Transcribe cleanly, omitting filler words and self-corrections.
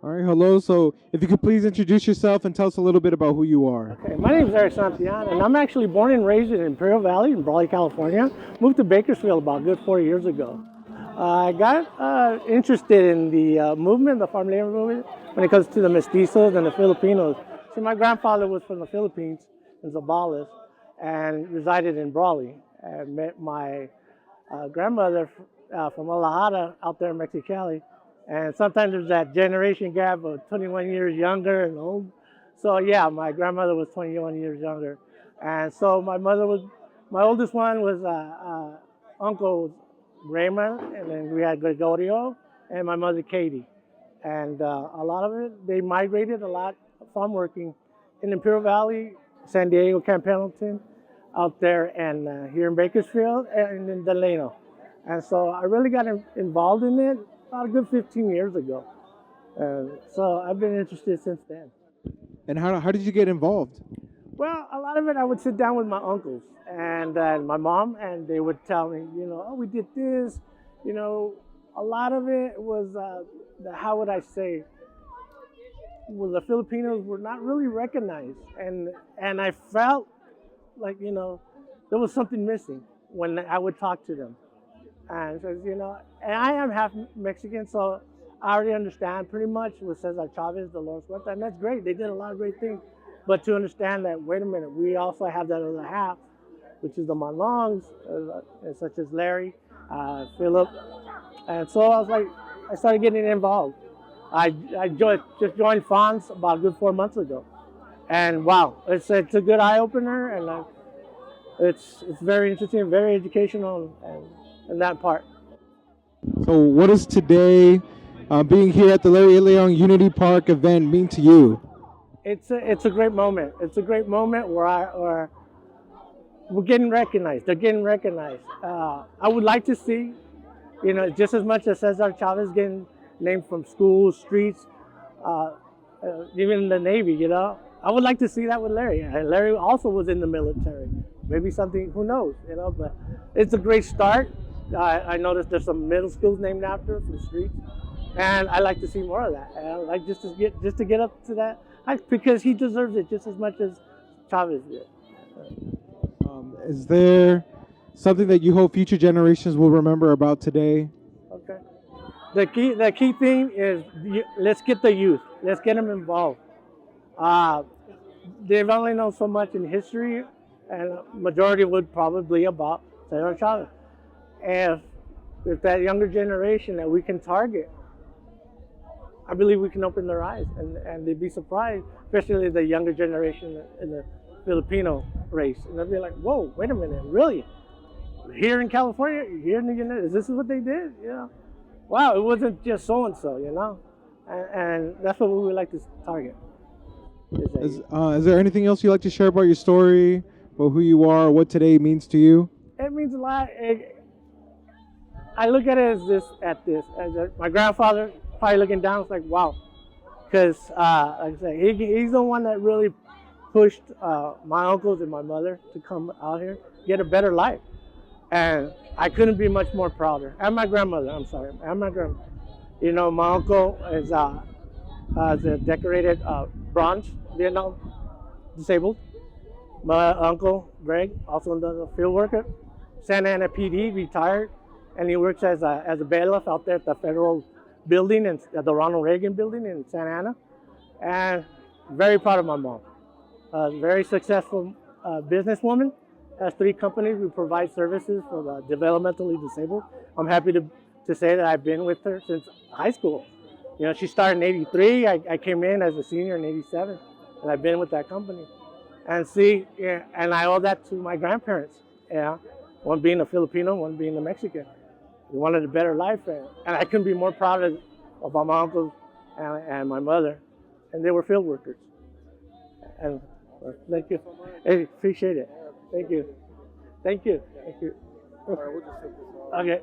All right, hello. So, if you could please introduce yourself and tell us a little bit about who you are. Okay, my name is Eric Santian, and I'm actually born and raised in Imperial Valley in Brawley, California. Moved to Bakersfield about a good 4 years ago. I got interested in the movement, the farm labor movement, when it comes to the mestizos and the Filipinos. See, my grandfather was from the Philippines, in Zambales, and resided in Brawley. And met my grandmother from Alajara out there in Mexicali. And sometimes there's that generation gap of 21 years younger and old. So yeah, my grandmother was 21 years younger. And so my oldest one was Uncle Raymond, and then we had Gregorio, and my mother Katie. And a lot of it, they migrated a lot, farm working in Imperial Valley, San Diego, Camp Pendleton, out there, and here in Bakersfield, and in Delano. And so I really got involved in it about a good 15 years ago. So I've been interested since then. And how did you get involved? Well, a lot of it I would sit down with my uncles and my mom, and they would tell me, oh, we did this. A lot of it was, how would I say, well, the Filipinos were not really recognized. And I felt like, there was something missing when I would talk to them. And says, and I am half Mexican, so I already understand pretty much what Cesar Chavez, Dolores Huerta, and that's great. They did a lot of great things. But to understand that, wait a minute, we also have that other half, which is the Manlongs, such as Larry, Philip. And so I started getting involved. I just joined FONS about a good 4 months ago. And wow, it's a good eye opener, and it's very interesting, very educational, and that part. So, what does today, being here at the Larry Itliong Unity Park event, mean to you? It's a great moment. It's a great moment where we're getting recognized. They're getting recognized. I would like to see, just as much as Cesar Chavez getting named from schools, streets, even the Navy. I would like to see that with Larry. And Larry also was in the military. Maybe something, who knows, but it's a great start. I noticed there's some middle schools named after from streets, and I like to see more of that. And I like just to get up to that, because he deserves it just as much as Chavez did. Is there something that you hope future generations will remember about today? Okay. The key thing is let's get the youth. Let's get them involved. They've only known so much in history, and majority would probably about Cesar Chavez. If that younger generation that we can target, I believe we can open their eyes, and they'd be surprised, especially the younger generation in the Filipino race. And they'll be like, whoa, wait a minute, really? Here in California, here in the United States, this is what they did? Wow, it wasn't just so-and-so, and that's what we would like to target. Is there anything else you'd like to share about your story, about who you are, what today means to you? It means a lot. I look at it as my grandfather probably looking down. It's like, wow, because like I say, he's the one that really pushed my uncles and my mother to come out here, get a better life, and I couldn't be much more prouder. And my grandmother, and my grandmother. My uncle is a decorated bronze Vietnam disabled. My uncle Greg also does a field worker, Santiana PD, retired. And he works as a bailiff out there at the federal building, and at the Ronald Reagan building in Santa Ana. And very proud of my mom. Very successful businesswoman. Has 3 companies. We provide services for the developmentally disabled. I'm happy to say that I've been with her since high school. She started in '83. I came in as a senior in '87, and I've been with that company. And and I owe that to my grandparents. One being a Filipino, one being a Mexican. We wanted a better life, and I couldn't be more proud of my uncles and my mother, and they were field workers. And thank you. Hey, appreciate it. Thank you. Thank you. Thank you. All right, we'll just take this off. Okay.